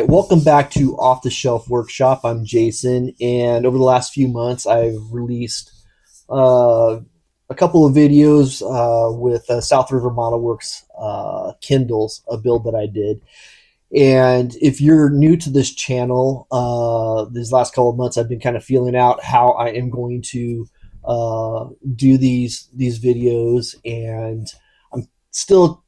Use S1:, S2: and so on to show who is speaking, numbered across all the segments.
S1: right, welcome back to Off the Shelf Workshop. I'm Jason, and over the last few months, I've released a couple of videos with South River Modelworks Kindles, a build that I did. And if you're new to this channel, these last couple of months, I've been kind of feeling out how I am going to do these videos, and I'm still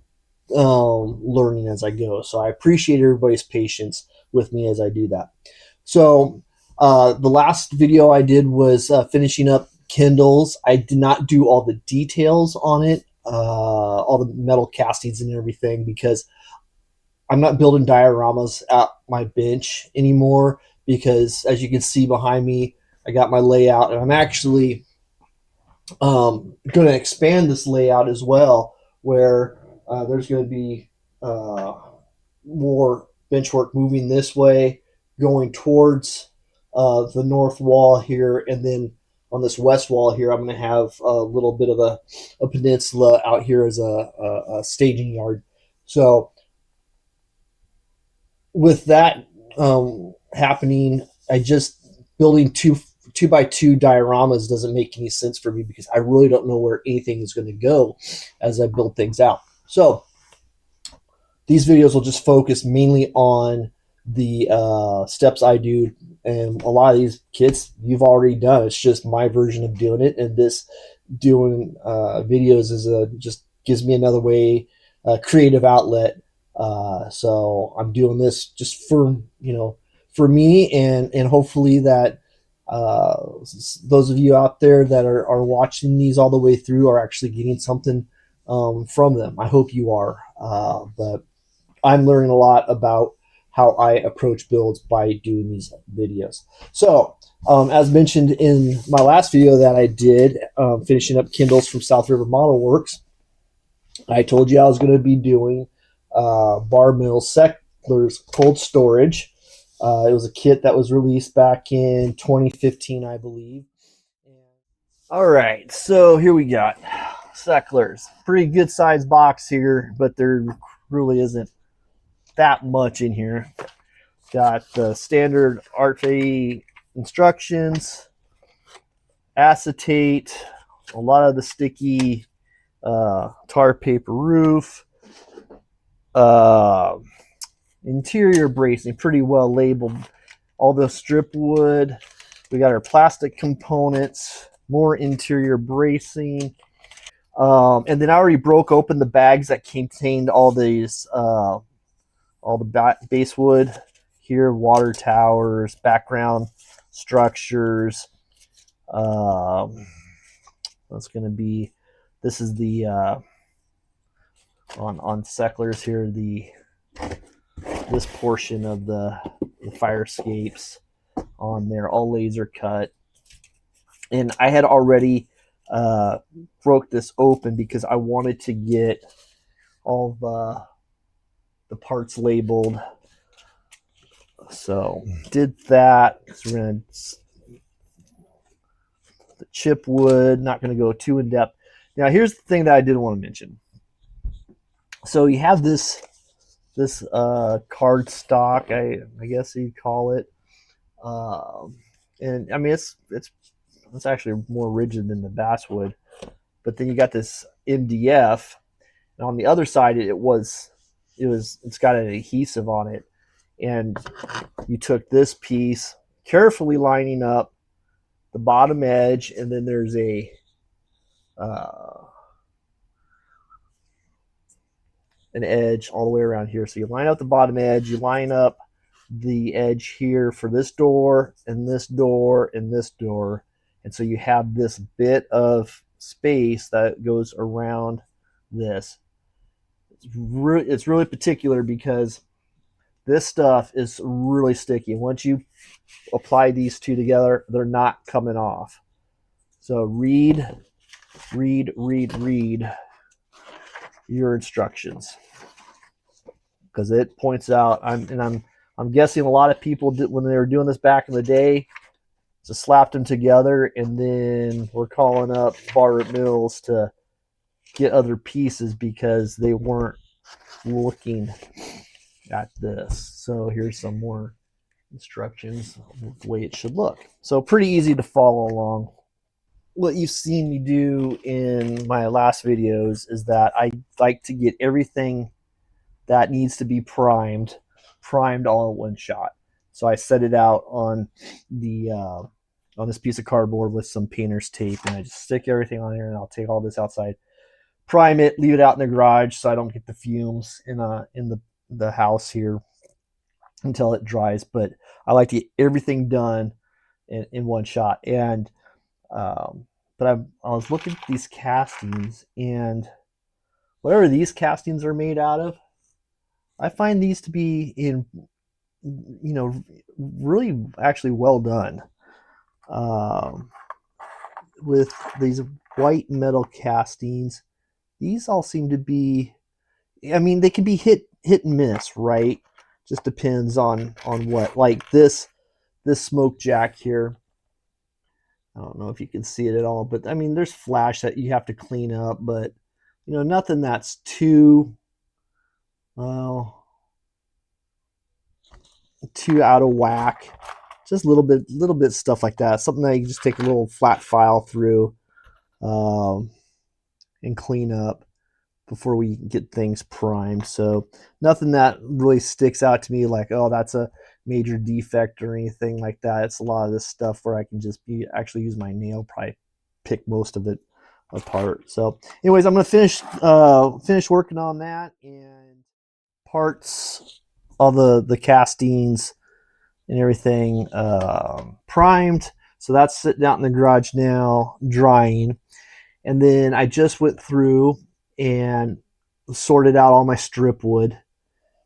S1: learning as I go. So I appreciate everybody's patience with me as I do that. So the last video I did was finishing up Kindles. I did not do all the details on it, all the metal castings and everything, because I'm not building dioramas at my bench anymore, because as you can see behind me, I got my layout, and I'm actually going to expand this layout as well, where there's going to be more bench work moving this way, going towards the north wall here, and then on this west wall here, I'm going to have a little bit of a peninsula out here as a staging yard. So with that happening, I just building two by two dioramas doesn't make any sense for me, because I really don't know where anything is going to go as I build things out. So these videos will just focus mainly on the steps I do, and a lot of these kits you've already done. It's just my version of doing it, and this doing videos is just gives me another way, creative outlet. So I'm doing this just for for me, and hopefully that those of you out there that are watching these all the way through are actually getting something from them. I hope you are. But I'm learning a lot about how I approach builds by doing these videos. So, as mentioned in my last video that I did, finishing up Kindles from South River Modelworks, I told you I was going to be doing Bar Mill Seckler's cold storage. It was a kit that was released back in 2015, I believe. All right, so here we got Seckler's. Pretty good sized box here, but there really isn't that much in here. Got the standard RFA instructions, acetate, a lot of the sticky tar paper roof, interior bracing, pretty well labeled. All the strip wood. We got our plastic components, more interior bracing. And then I already broke open the bags that contained all these, all the base wood here, water towers, background structures. That's going to be, this is the, on Seckler's here, this portion of the fire escapes on there, all laser cut. And I had already broke this open because I wanted to get all the parts labeled. So did that. So we're gonna the chip wood, not going to go too in depth. Now here's the thing that I did want to mention. So you have this card stock, I guess you'd call it, and I mean it's actually more rigid than the basswood. But then you got this MDF, and on the other side it's got an adhesive on it, and you took this piece, carefully lining up the bottom edge, and then there's an edge all the way around here. So you line up the bottom edge, you line up the edge here for this door and this door and this door, and so you have this bit of space that goes around this. It's really particular because this stuff is really sticky. Once you apply these two together, they're not coming off. So read your instructions, because it points out. I'm guessing a lot of people did, when they were doing this back in the day, just slapped them together, and then we're calling up bar mills to get other pieces because they weren't looking at this. So here's some more instructions of the way it should look. So pretty easy to follow along. What you've seen me do in my last videos is that I like to get everything that needs to be primed all in one shot. So I set it out on the on this piece of cardboard with some painter's tape, and I just stick everything on there, and I'll take all this outside, prime it, leave it out in the garage so I don't get the fumes in the house here until it dries. But I like to get everything done in one shot. And but I was looking at these castings, and whatever these castings are made out of, I find these to be really actually well done. With these white metal castings, these all seem to be, I mean, they can be hit and miss, right? Just depends on what. Like this smoke jack here, I don't know if you can see it at all, but I mean, there's flash that you have to clean up, but nothing that's too well too out of whack. Just a little bit stuff like that. Something that you just take a little flat file through and clean up before we get things primed. So nothing that really sticks out to me like, oh, that's a major defect or anything like that. It's a lot of this stuff where I can just actually use my nail, probably pick most of it apart. So anyways, I'm going to finish working on that, and parts, all the castings and everything primed. So that's sitting out in the garage now, drying. And then I just went through and sorted out all my strip wood,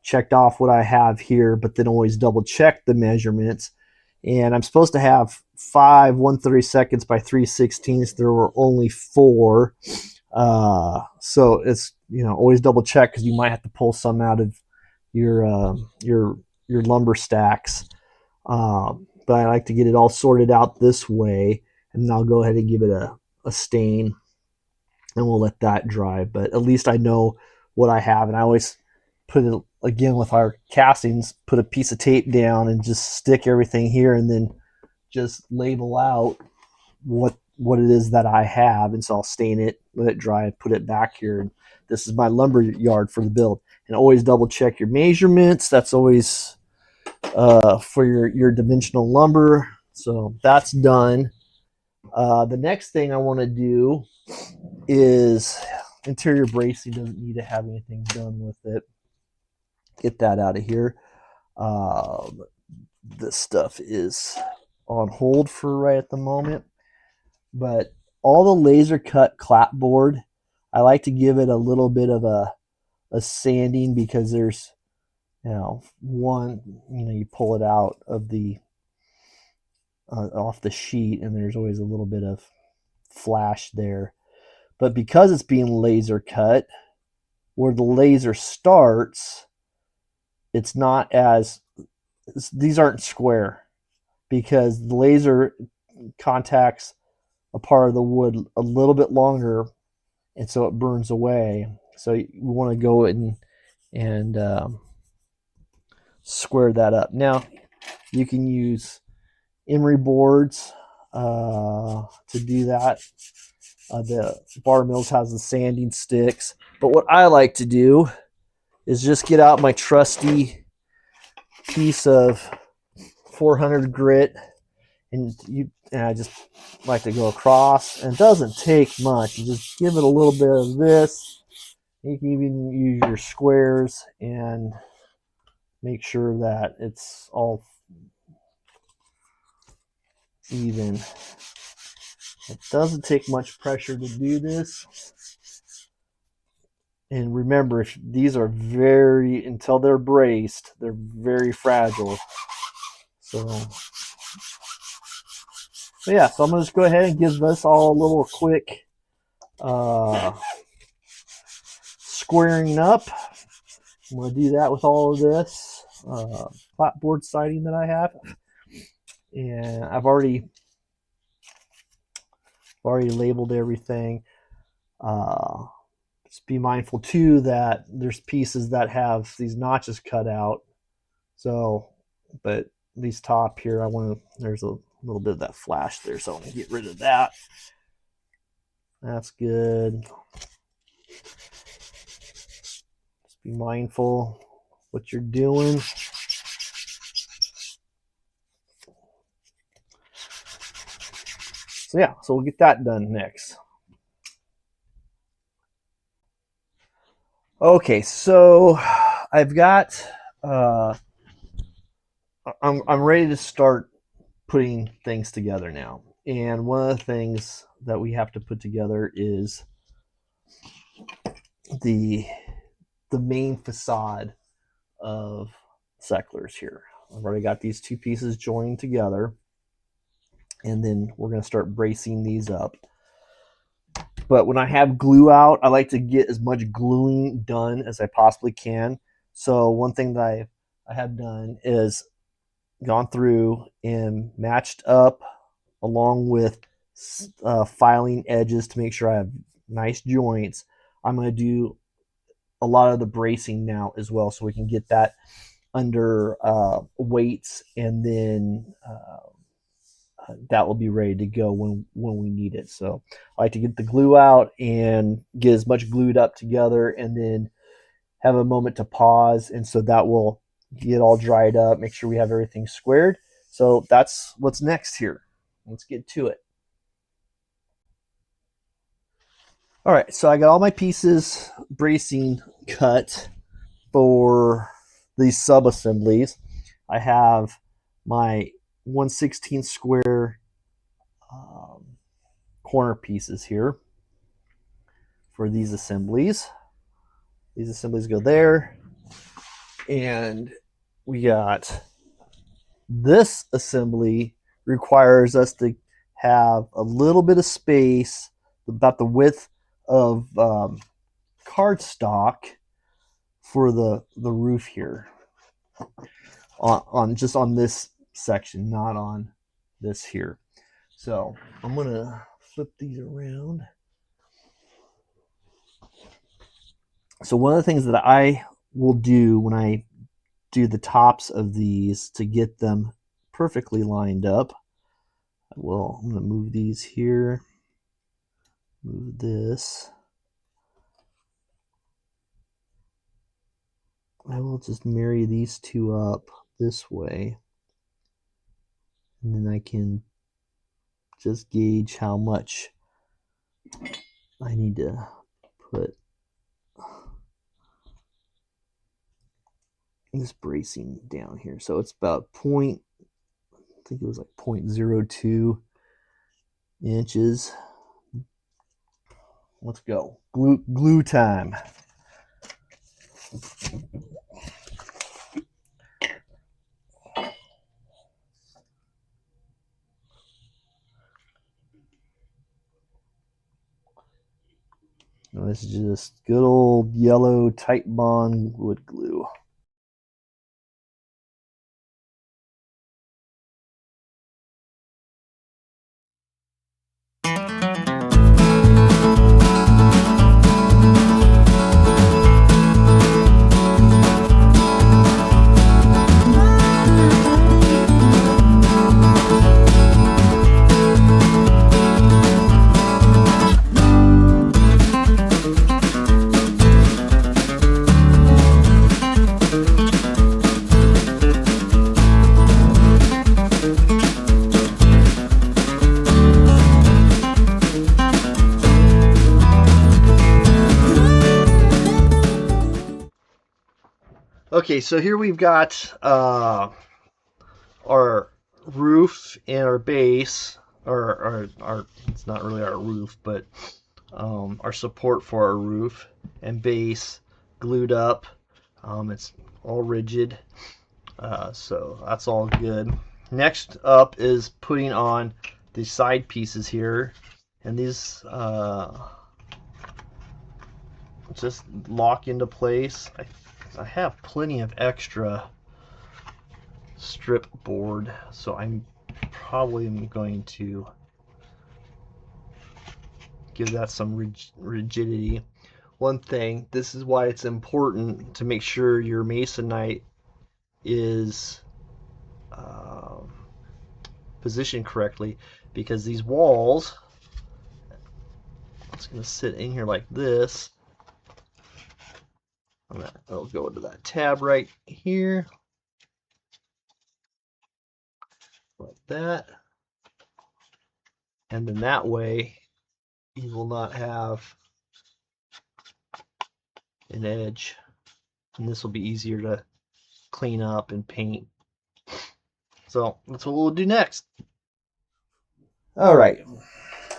S1: checked off what I have here, but then always double check the measurements. And I'm supposed to have 5 1/32 by 3/16. There were only 4. So it's, always double check, because you might have to pull some out of your lumber stacks. But I like to get it all sorted out this way, and then I'll go ahead and give it a stain, and we'll let that dry. But at least I know what I have, and I always put it, again with our castings, put a piece of tape down and just stick everything here, and then just label out what it is that I have. And so I'll stain it, let it dry, put it back here. And this is my lumber yard for the build. And always double check your measurements. That's always for your dimensional lumber. So that's done. The next thing I want to do is interior bracing. Doesn't need to have anything done with it. Get that out of here. This stuff is on hold for right at the moment, but all the laser cut clapboard, I like to give it a little bit of a sanding, because there's you pull it out of the off the sheet, and there's always a little bit of flash there. But because it's being laser cut, where the laser starts, it's not as, these aren't square, because the laser contacts a part of the wood a little bit longer, and so it burns away. So you want to go and square that up. Now you can use emery boards to do that. The Bar Mills has the sanding sticks, but what I like to do is just get out my trusty piece of 400 grit, and I just like to go across, and it doesn't take much. You just give it a little bit of this. You can even use your squares and make sure that it's all even. It doesn't take much pressure to do this. And remember, if these are until they're braced, they're very fragile. So yeah, so I'm going to just go ahead and give this all a little quick squaring up. I'm going to do that with all of this clapboard siding that I have. And I've already labeled everything. Just Just be mindful too that there's pieces that have these notches cut out. So, but these top here, there's a little bit of that flash there, so I'm gonna get rid of that. That's good. Just be mindful what you're doing. So yeah, so we'll get that done next. Okay, so I've got I'm ready to start putting things together now. And one of the things that we have to put together is the main facade of Seckler's here. I've already got these two pieces joined together, and then we're going to start bracing these up. But when I have glue out, I like to get as much gluing done as I possibly can. So one thing that I have done is gone through and matched up along with filing edges to make sure I have nice joints. I'm going to do a lot of the bracing now as well, so we can get that under weights, and then that will be ready to go when we need it. So I like to get the glue out and get as much glued up together, and then have a moment to pause, and so that will get all dried up, make sure we have everything squared. So that's what's next here. Let's get to it. All right, so I got all my pieces bracing cut for these sub-assemblies. I have my 1/16 square corner pieces here for these assemblies. These assemblies go there. And we got this assembly requires us to have a little bit of space, about the width of cardstock, for the roof here, on just on this section, not on this here. So I'm gonna flip these around. So one of the things that I will do when I do the tops of these to get them perfectly lined up, I'm going to move these here, move this. I will just marry these two up this way, and then I can just gauge how much I need to put this bracing down here. So it's about I think it was like 0.02 inches. Let's go. Glue time. Now this is just good old yellow Tight Bond wood glue. Okay, so here we've got our roof and our base, or our it's not really our roof, but our support for our roof and base glued up. It's all rigid, so that's all good. Next up is putting on the side pieces here, and these just lock into place. I have plenty of extra strip board, so I'm probably going to give that some rigidity. one thing. This is why it's important to make sure your masonite is uh, positioned correctly, because these walls, it's going to sit in here like this. I'll go into that tab right here, like that. And then that way you will not have an edge, and this will be easier to clean up and paint. So that's what we'll do next. All right,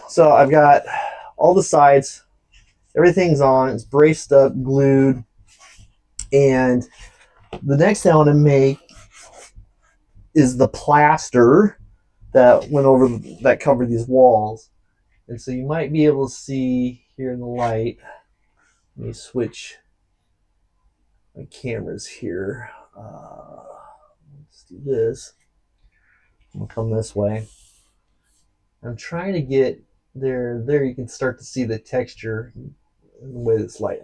S1: so I've got all the sides, everything's on, it's braced up, glued, and the next thing I want to make is the plaster that went over, that covered these walls. And so you might be able to see here in the light. Let me switch my cameras here. Let's do this. We'll come this way. I'm trying to get there. There you can start to see the texture in the way this light.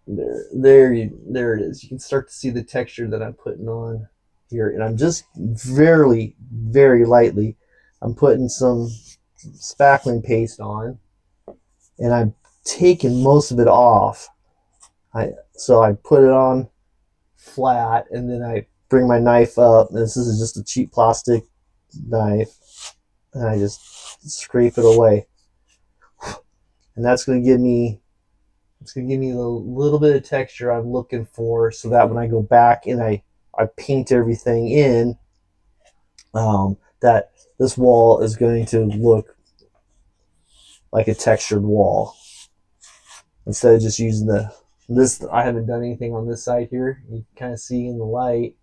S1: There it is. You can start to see the texture that I'm putting on here, and I'm just very, very lightly. I'm putting some spackling paste on, and I'm taking most of it off. So I put it on flat, and then I bring my knife up. This is just a cheap plastic knife, and I just scrape it away, and that's going to give me the little bit of texture I'm looking for, so that when I go back and I paint everything in, that this wall is going to look like a textured wall instead of just using this. I haven't done anything on this side here. You can kind of see in the light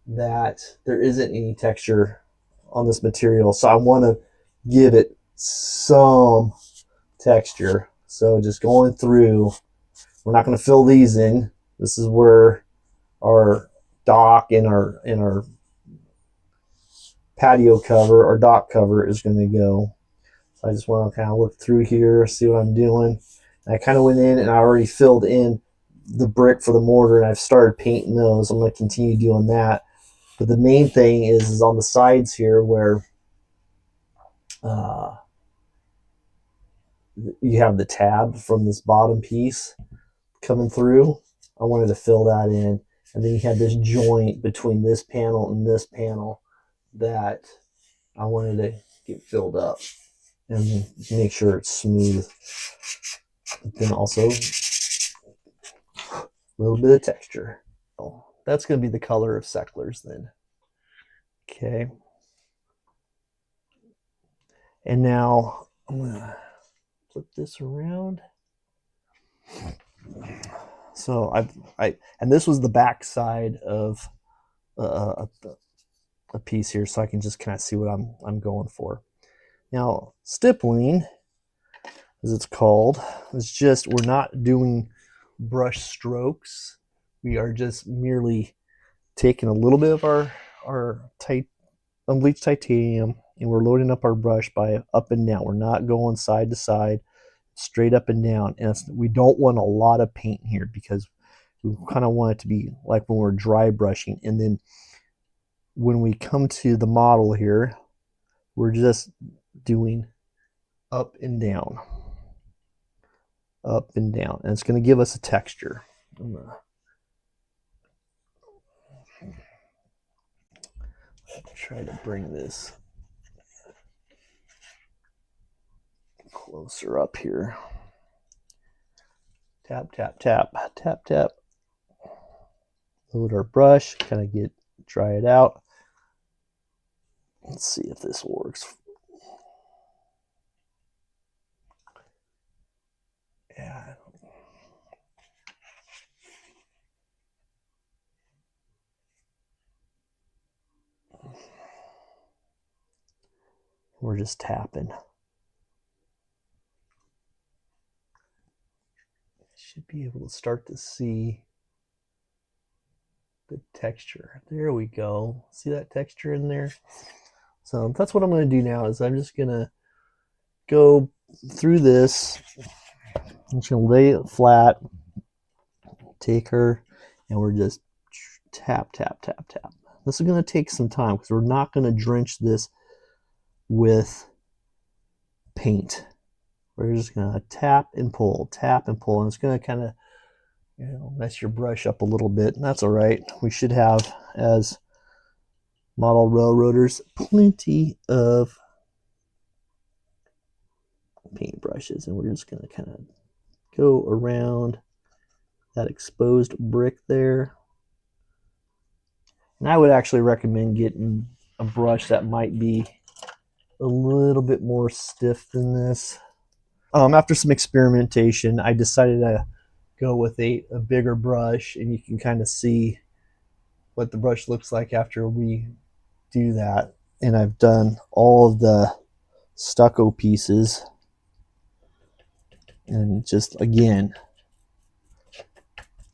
S1: that there isn't any texture on this material, so I want to give it some texture. So just going through, we're not going to fill these in. This is where our dock and our patio cover, our dock cover, is going to go. So I just want to kind of look through here, see what I'm doing. And I kind of went in and I already filled in the brick for the mortar, and I've started painting those. I'm going to continue doing that. But the main thing is on the sides here where you have the tab from this bottom piece coming through. I wanted to fill that in. And then you have this joint between this panel and this panel that I wanted to get filled up and make sure it's smooth. But then also a little bit of texture. Oh, that's going to be the color of Seckler's then. Okay. And now I'm going to flip this around. So and this was the back side of a piece here, so I can just kind of see what I'm going for. Now, stippling, as it's called, is just, we're not doing brush strokes. We are just merely taking a little bit of our unbleached titanium, and we're loading up our brush by up and down. We're not going side to side, straight up and down. And we don't want a lot of paint here, because we kind of want it to be like when we're dry brushing. And then when we come to the model here, we're just doing up and down, up and down, and it's going to give us a texture. I'm going to try to bring this closer up here. Tap, tap, tap, tap, tap. Load our brush, kind of dry it out. Let's see if this works. Yeah. We're just tapping. Should be able to start to see the texture. There we go. See that texture in there? So that's what I'm going to do now, is I'm just going to go through this. I'm just going to lay it flat, take her, and we're just tap, tap, tap, tap. This is going to take some time because we're not going to drench this with paint. We're just going to tap and pull, and it's going to kind of, you know, mess your brush up a little bit, and that's all right. We should have, as model railroaders, plenty of paint brushes, and we're just going to kind of go around that exposed brick there. And I would actually recommend getting a brush that might be a little bit more stiff than this. After some experimentation, I decided to go with a bigger brush, and you can kind of see what the brush looks like after we do that. And I've done all of the stucco pieces, and just again,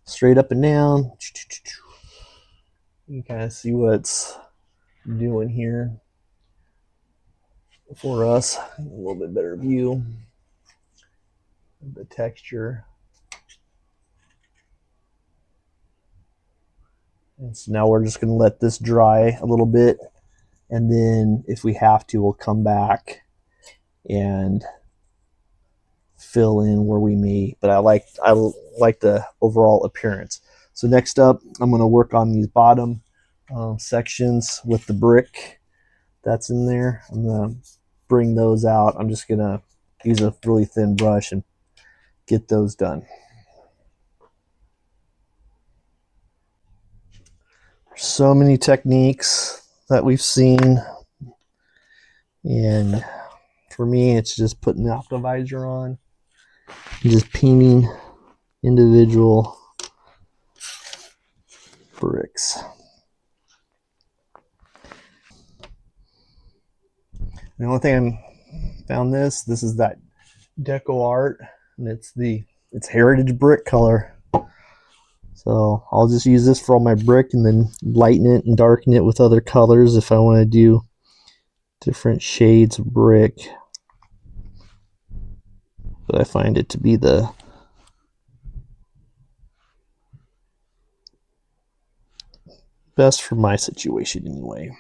S1: straight up and down. You can kind of see what it's doing here for us. A little bit better view of the texture. And so now we're just going to let this dry a little bit, and then if we have to, we'll come back and fill in where we may. But I like the overall appearance. So next up, I'm going to work on these bottom sections with the brick that's in there. I'm going to bring those out. I'm just going to use a really thin brush and get those done. So many techniques that we've seen, and for me, it's just putting the optimizer on and just painting individual bricks. The only thing I found this is that deco art, and it's heritage brick color. So I'll just use this for all my brick and then lighten it and darken it with other colors if I want to do different shades of brick. But I find it to be the best for my situation anyway.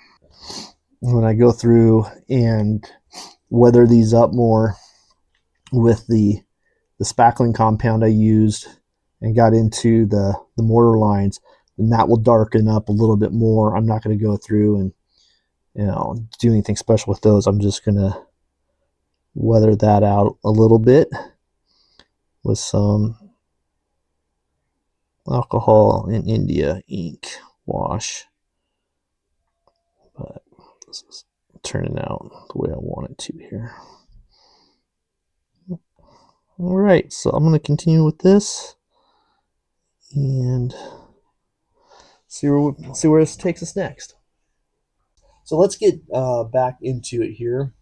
S1: When I go through and weather these up more with the spackling compound I used and got into the mortar lines, then that will darken up a little bit more. I'm not going to go through and, you know, do anything special with those. I'm just going to weather that out a little bit with some alcohol in India ink wash. But this is turning out the way I want it to here. All right, so I'm going to continue with this and see where this takes us next. So let's get back into it here.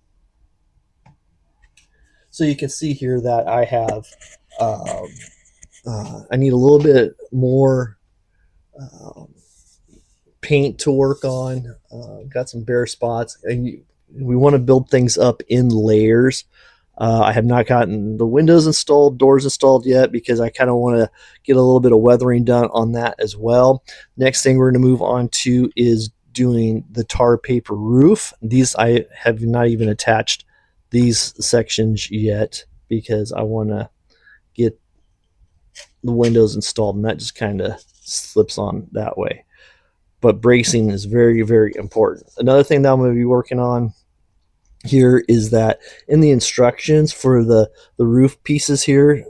S1: So you can see here that I have, I need a little bit more paint to work on. Got some bare spots, and we want to build things up in layers. I have not gotten the windows installed, doors installed yet, because I kind of want to get a little bit of weathering done on that as well. Next thing we're going to move on to is doing the tar paper roof. These I have not even attached these sections yet because I want to get the windows installed, and that just kind of slips on that way. But bracing is very, very important. Another thing that I'm going to be working on here is that in the instructions for the roof pieces here,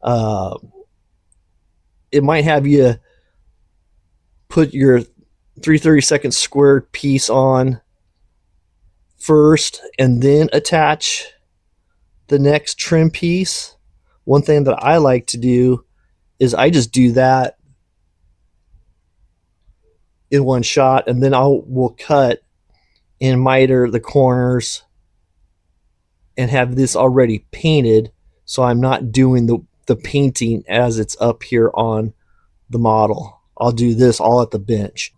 S1: it might have you put your 3/32 squared piece on first and then attach the next trim piece. One thing that I like to do is I just do that in one shot, and then will cut and miter the corners and have this already painted, so I'm not doing the painting as it's up here on the model. I'll do this all at the bench.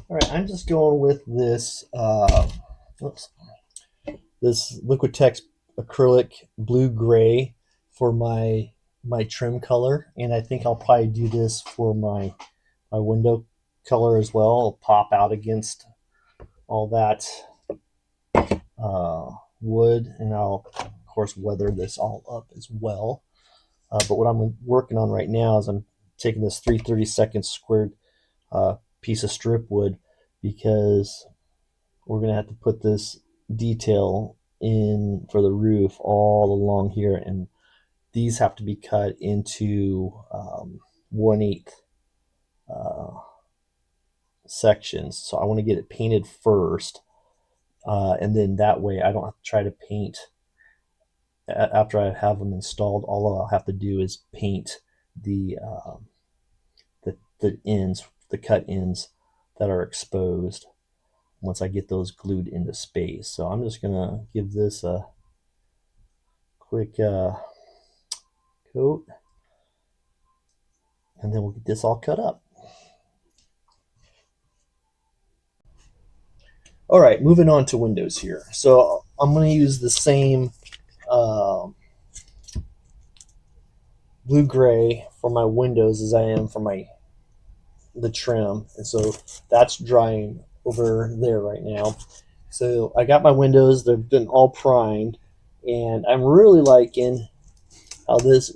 S1: All right, I'm just going with this this Liquitex acrylic blue gray for my trim color, and I think I'll probably do this for my window color as well. It'll pop out against all that wood, and I'll of course weather this all up as well. But what I'm working on right now is I'm taking this 3/32 squared piece of strip wood, because we're gonna have to put this detail in for the roof all along here, and these have to be cut into 1/8 uh, sections. So I want to get it painted first, and then that way I don't have to try to paint after I have them installed. All I'll have to do is paint the the ends, the cut ends that are exposed once I get those glued into space. So I'm just gonna give this a quick coat, and then we'll get this all cut up. All right, moving on to windows here. So I'm going to use the same blue gray for my windows as I am for the trim, and so that's drying over there right now. So I got my windows; they've been all primed, and I'm really liking how this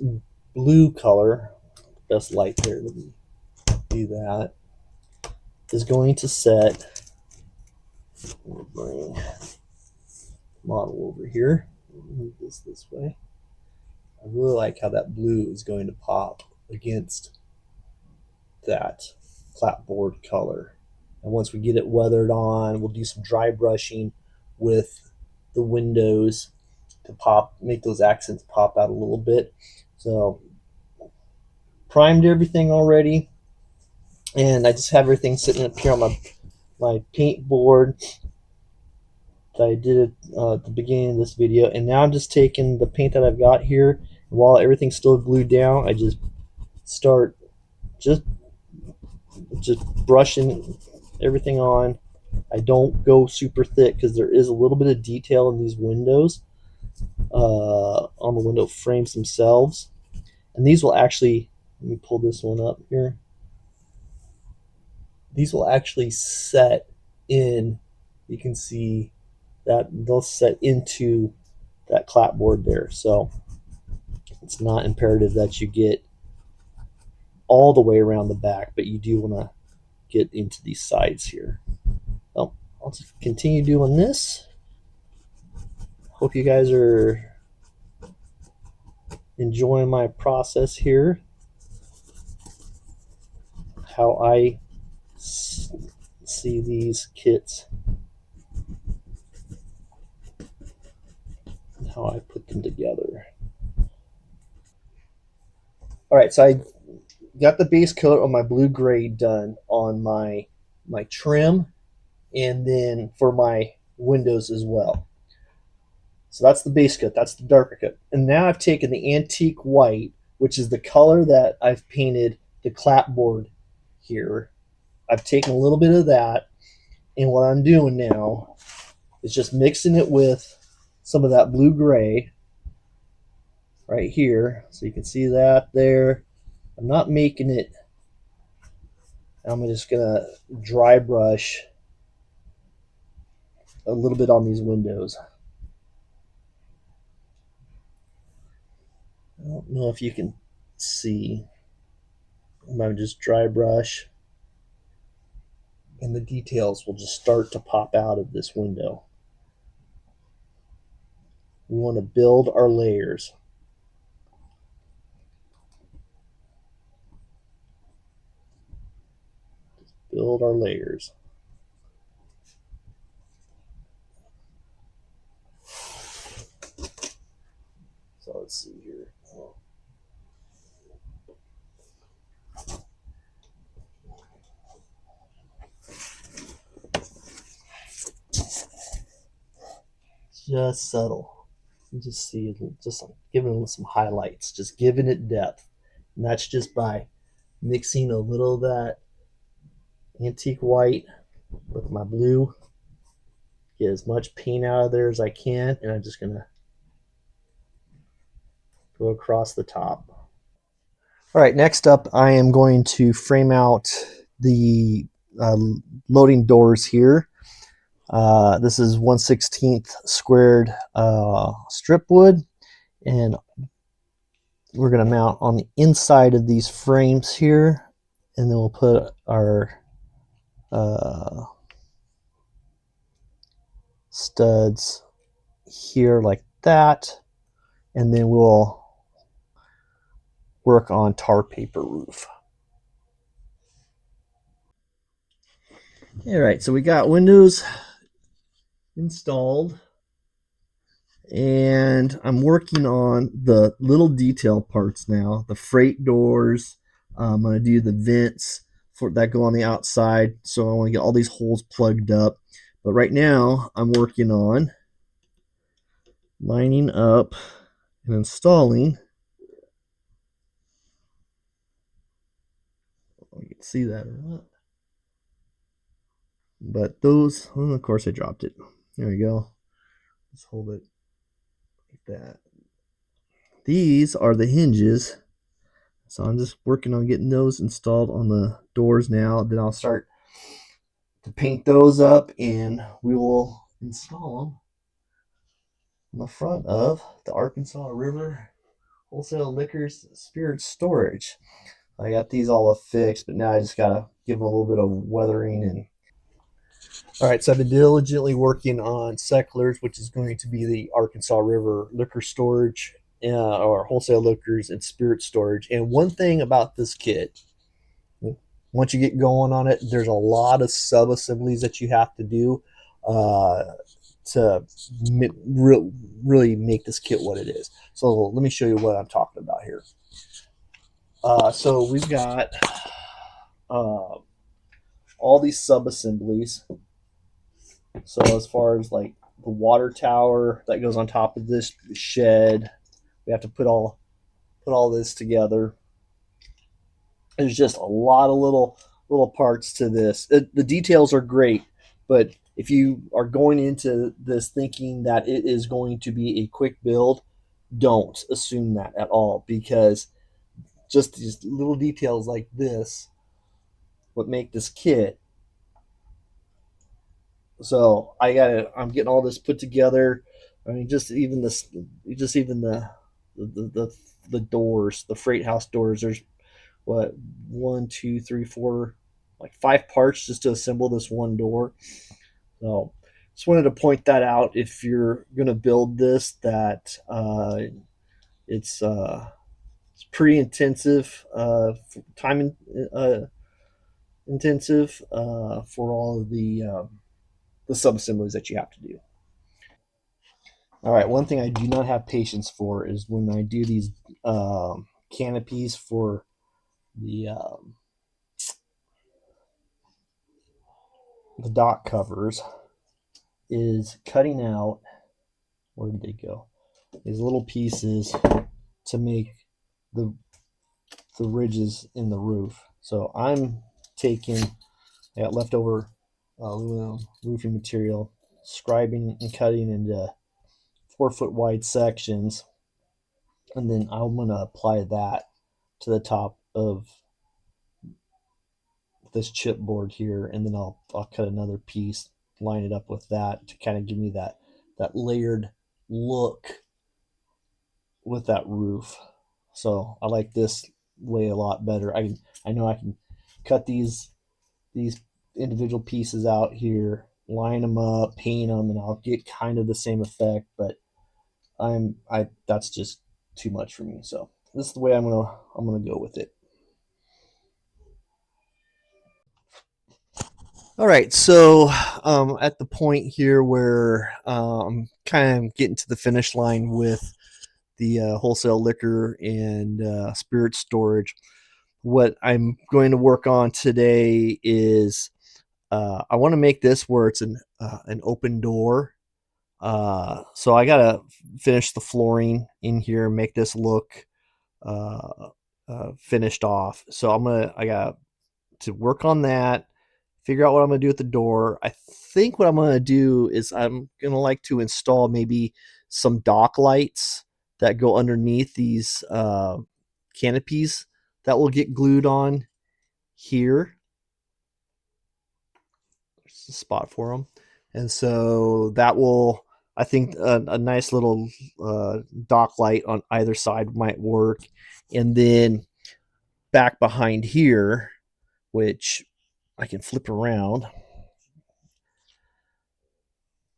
S1: blue color, best light there, let me do that, is going to set. Let me bring model over here. Move this way. I really like how that blue is going to pop against that clapboard color. And once we get it weathered on, we'll do some dry brushing with the windows to make those accents pop out a little bit. So primed everything already, and I just have everything sitting up here on my paint board that I did at the beginning of this video. And now I'm just taking the paint that I've got here, and while everything's still glued down, I just start just brushing everything on. I don't go super thick because there is a little bit of detail in these windows, on the window frames themselves. And these will actually, let me pull this one up here. These will actually set in, you can see that they'll set into that clapboard there. So it's not imperative that you get all the way around the back, but you do want to get into these sides here. Well, I'll just continue doing this. Hope you guys are enjoying my process here, how I see these kits, and how I put them together. All right, so I got the base coat on my blue gray done on my trim, and then for my windows as well. So that's the base coat, that's the darker coat. And now I've taken the antique white, which is the color that I've painted the clapboard here. I've taken a little bit of that, and what I'm doing now is just mixing it with some of that blue gray right here. So you can see that there. I'm not making it. I'm just gonna dry brush a little bit on these windows. I don't know if you can see. I'm gonna just dry brush, and the details will just start to pop out of this window. We want to build our layers. Build our layers. So let's see here. Just subtle. You just see it, just giving it some highlights, just giving it depth. And that's just by mixing a little of that antique white with my blue. Get as much paint out of there as I can, and I'm just gonna go across the top. All right, next up, I am going to frame out the uh, loading doors here. This is 1/16 squared strip wood, and we're going to mount on the inside of these frames here, and then we'll put our studs here like that, and then we'll work on tar paper roof. All right, so we got windows installed, and I'm working on the little detail parts now. The freight doors. I'm going to do the vents for that go on the outside. So I want to get all these holes plugged up. But right now I'm working on lining up and installing. You can see that or not. But those, well, of course I dropped it. There we go. Let's hold it like that. These are the hinges. So I'm just working on getting those installed on the doors now. Then I'll start to paint those up, and we will install them on the front of the Arkansas River Wholesale Liquors Spirit Storage. I got these all affixed, but now I just gotta give them a little bit of weathering. And all right, so I've been diligently working on Secklers, which is going to be the Arkansas River Liquor Storage, or Wholesale Liquors and Spirit Storage. And one thing about this kit, once you get going on it, there's a lot of sub assemblies that you have to do to really make this kit what it is. So let me show you what I'm talking about here. So we've got all these sub assemblies. So as far as like the water tower that goes on top of this shed, we have to put all this together. There's just a lot of little parts to this. The details are great, but if you are going into this thinking that it is going to be a quick build, don't assume that at all, because just these little details like this what make this kit. So I'm getting all this put together. I mean, just even the doors, the freight house doors. There's what, one, two, three, four, like 5 parts just to assemble this one door. So just wanted to point that out. If you're gonna build this, that it's pretty intensive, time intensive for all of the sub assemblies that you have to do. All right, one thing I do not have patience for is when I do these canopies for the dock covers, is cutting out, where did they go? These little pieces to make the ridges in the roof. So I'm taking, I got leftover aluminum roofing material, scribing and cutting into 4-foot wide sections, and then I'm gonna apply that to the top of this chipboard here, and then I'll cut another piece, line it up with that to kind of give me that layered look with that roof. So I like this way a lot better. I know I can cut these individual pieces out here, line them up, paint them, and I'll get kind of the same effect. But that's just too much for me. So this is the way I'm gonna go with it. All right, so at the point here where I'm kind of getting to the finish line with the wholesale liquor and spirit storage, what I'm going to work on today is I want to make this where it's an open door. So I gotta finish the flooring in here, make this look finished off. So I got to work on that, figure out what I'm gonna do with the door. I think what I'm gonna do is I'm gonna like to install maybe some dock lights that go underneath these canopies that will get glued on here. There's a spot for them. And so that will, I think, a nice little dock light on either side might work. And then back behind here, which I can flip around,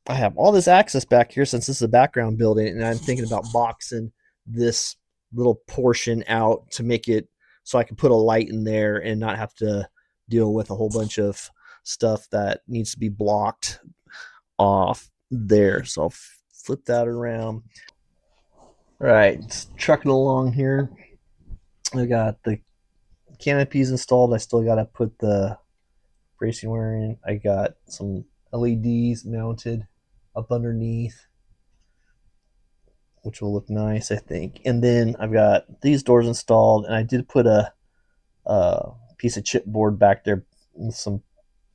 S1: I have all this access back here since this is a background building, and I'm thinking about boxing this little portion out to make it so I can put a light in there and not have to deal with a whole bunch of stuff that needs to be blocked off there. So I'll flip that around. All right, trucking along here. I got the canopies installed. I still got to put the bracing wire in. I got some LEDs mounted up underneath, which will look nice, I think. And then I've got these doors installed, and I did put a piece of chipboard back there with some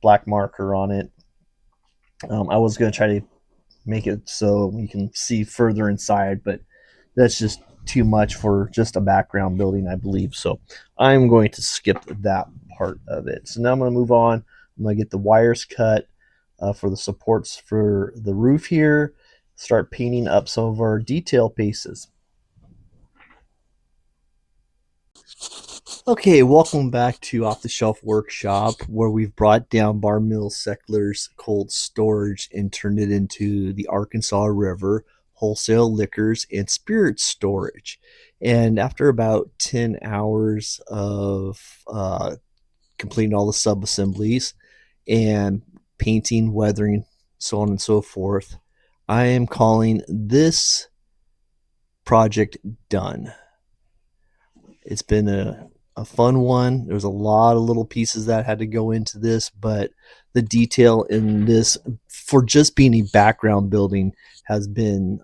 S1: black marker on it. I was going to try to make it so you can see further inside, but that's just too much for just a background building, I believe. So I'm going to skip that part of it. So now I'm going to move on. I'm going to get the wires cut for the supports for the roof here, start painting up some of our detail pieces. Okay, welcome back to Off the Shelf Workshop, where we've brought down Bar Mill Seckler's cold storage and turned it into the Arkansas River wholesale liquors and spirits storage. And after about 10 hours of completing all the sub assemblies and painting, weathering, so on and so forth, I am calling this project done. It's been a fun one. There's a lot of little pieces that had to go into this, but the detail in this, for just being a background building, has been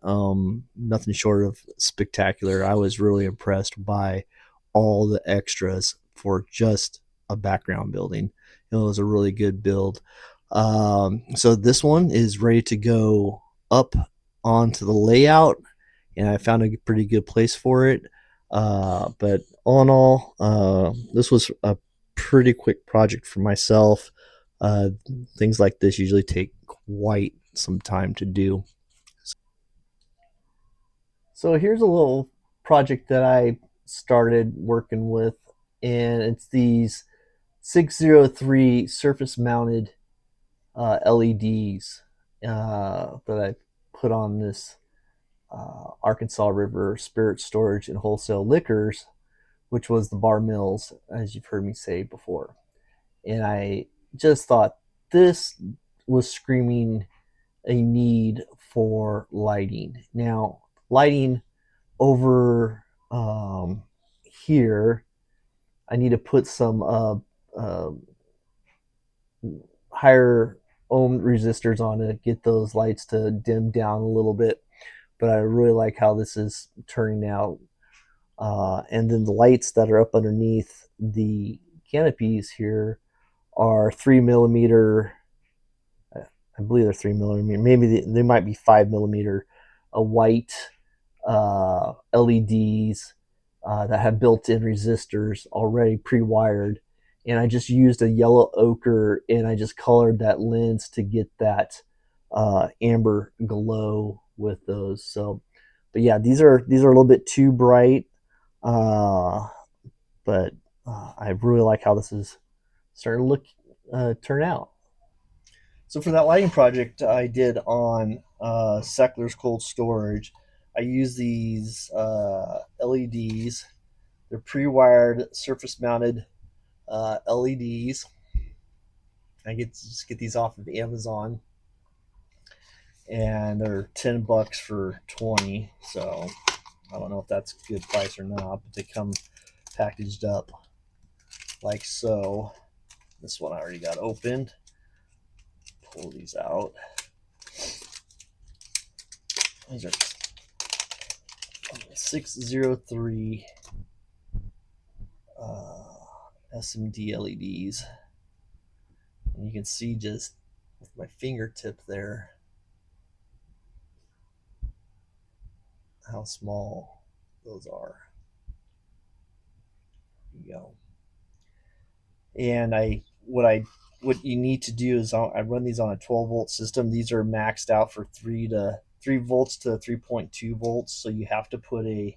S1: nothing short of spectacular. I was really impressed by all the extras for just a background building. It was a really good build. So this one is ready to go up onto the layout, and I found a pretty good place for it. But all in all, this was a pretty quick project for myself. Uh, Things like this usually take quite some time to do. So here's a little project that I started working with, and it's these 603 surface mounted LEDs that I put on this Arkansas River Spirit Storage and Wholesale Liquors, which was the Bar Mills, as you've heard me say before. And I just thought this was screaming a need for lighting. Now, lighting over here, I need to put some higher ohm resistors on to get those lights to dim down a little bit. But I really like how this is turning out. And then the lights that are up underneath the canopies here are 3 millimeter. I believe they're 3 millimeter. Maybe they might be 5 millimeter. A white LEDs that have built-in resistors already pre-wired, and I just used a yellow ochre and I just colored that lens to get that amber glow with those. So, but yeah, these are a little bit too bright, uh, but I really like how this is starting to look turn out. So for that lighting project I did on Seckler's cold storage, I used these LEDs. They're pre-wired, surface-mounted LEDs. I just get these off of Amazon, and they're $10 for 20. So I don't know if that's a good price or not, but they come packaged up like so. This one I already got opened. Pull these out. These are 603 SMD LEDs. And you can see just with my fingertip there how small those are. There you go. And what you need to do is I run these on a 12-volt system. These are maxed out for 3 volts to 3.2 volts. So you have to put a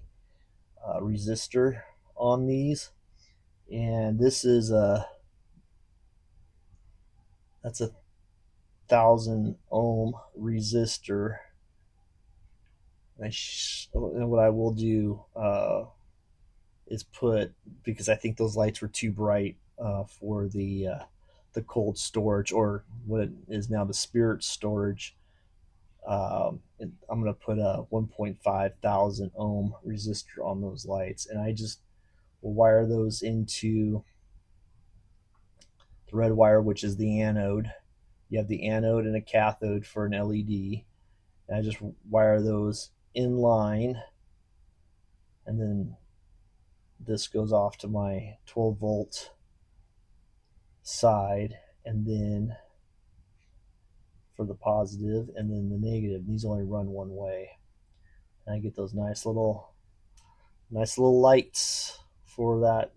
S1: resistor on these. And this is that's a 1,000 ohm resistor. And what I will do is put, because I think those lights were too bright for the cold storage, or what is now the spirit storage. I'm going to put a 1.5 thousand ohm resistor on those lights, and I just will wire those into the red wire, which is the anode. You have the anode and a cathode for an LED, and I just wire those in line, and then this goes off to my 12-volt side, and then for the positive, and then the negative. These only run one way, and I get those nice little lights for that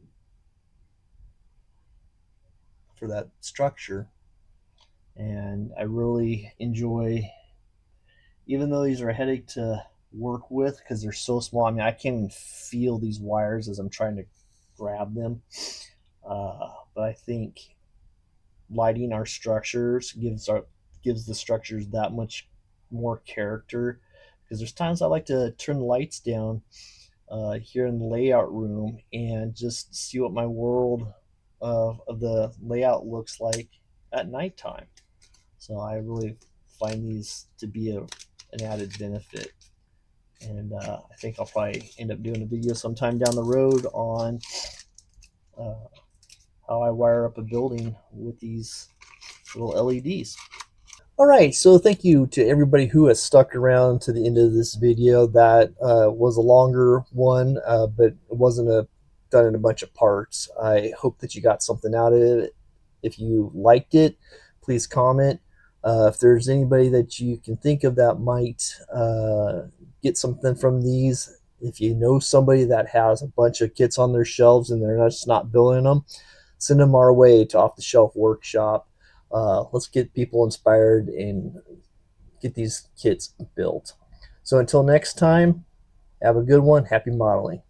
S1: structure. And I really enjoy, even though these are a headache to work with because they're so small. I mean, I can't even feel these wires as I'm trying to grab them. But I think lighting our structures gives the structures that much more character, because there's times I like to turn the lights down here in the layout room and just see what my world of the layout looks like at nighttime. So I really find these to be an added benefit. And I think I'll probably end up doing a video sometime down the road on uh, how I wire up a building with these little LEDs. All right, so thank you to everybody who has stuck around to the end of this video. That was a longer one, but it wasn't done in a bunch of parts. I hope that you got something out of it. If you liked it, please comment. If there's anybody that you can think of that might get something from these, if you know somebody that has a bunch of kits on their shelves and they're just not building them, send them our way to Off the Shelf Workshop. Let's get people inspired and get these kits built. So until next time, have a good one. Happy modeling.